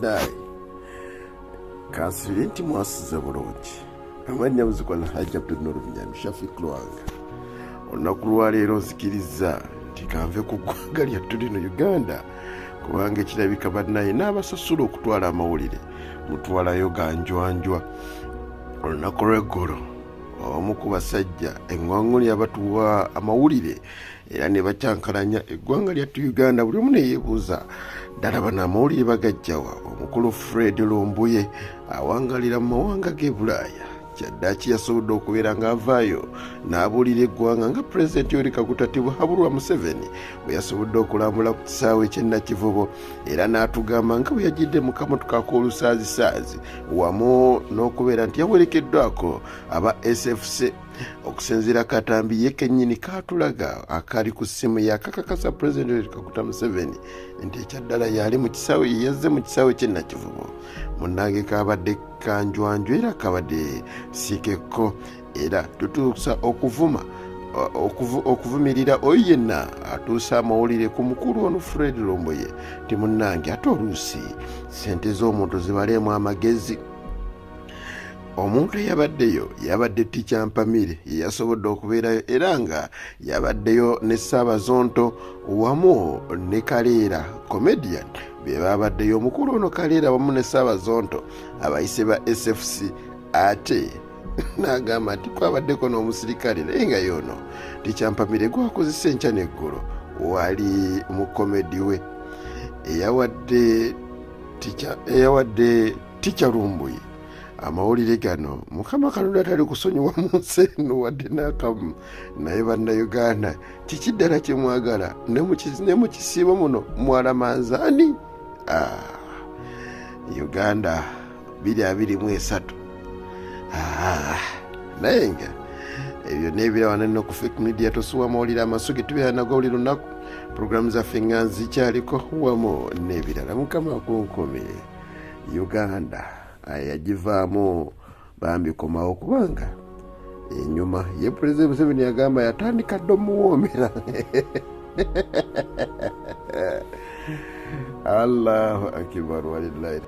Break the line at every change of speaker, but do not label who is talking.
dai kansiri nti mwasize bulungi amanya muzikola hajja Abdul Shafiq Lwanga olunaku lwaleero nzikiriza nti kanve ku ggwanga lyattu lino Uganda kubanga ekirabika bannaye n'abasasula okutwala amawulire mutwalayo ganjwanjwa olunaku lw'eggolo omu ku basajja eŋŋwaŋŋuli abatuwa amawulire era ne bakyankalanya eggwanga lyattu Uganda buli omu ne yeebuuza ddala bano amawulire bagajjawa omukulu Fred Lumbuye awangalira mu mawanga g'e Bulaaya kyaddaaki yasobodde okubeera ng'avaayo n'abuulira eggwanga nga pulezidenti Yoweri Kaguta Habulwa Museveni bwe yasobodde okulambula ku kisaawe ky'Ennakivubo era n'atugamba nga bwe yajjidde mu kamotoka ak'olusaazisaazi wamu n'okubeera nti yawerekeddwako aba SFC okusinziira katambi ye kennyini kaatulaga akali ku ssimu yakakakasa pulezidenti Yoweri Kaguta Museveni nti ekyaddala yali mu kisaawe yazze mu kisaawe ky'Ennakivubo munnange kaabadde kanjwanjwa era kabadde siikeko era tutuusa okuvumirira oyo yenna atuusa amawulire ku mukulu ono Fred Lumbuye nti munnange ate oluusi ssente z'omuntu zibaleemu amagezi. Omuntu eyabaddeyo yabadde Ticca Mpamire yasobodde okubeerayo era nga yabaddeyo ne Ssaabazonto wamu ne Kaleera comedian be babaddeyo omukulu ono Kaleera wamu ne Ssaabazonto abayise ba SFC ate n'agamba nti kwabaddeko n'omusirikale naye nga yono Ticca Mpamire gwakozesa enkya n'eggulu wali mu komedi we eyawadde Ticca Lumbuye amawulire gano Mukama Katonda tali kusonyiwa mu nsi eno wadde n'akamu naye bannayuganda kiki ddala kye mwagala ne mu kisiibo muno mwalamanzaani Uganda 2023 naye nga ebyo n'ebirawana nno ku fake media tosuwa amawulire amasugi tubeera nago buli lunaku puroguramu zaffe nga nzikyaliko wamu n'ebirala Mukama akunkume Uganda yagivaamu bambi komawo kubanga enyuma ye pulezidenti Museveni yagamba yatandika dda omuwoomera Allahu akbar walillahi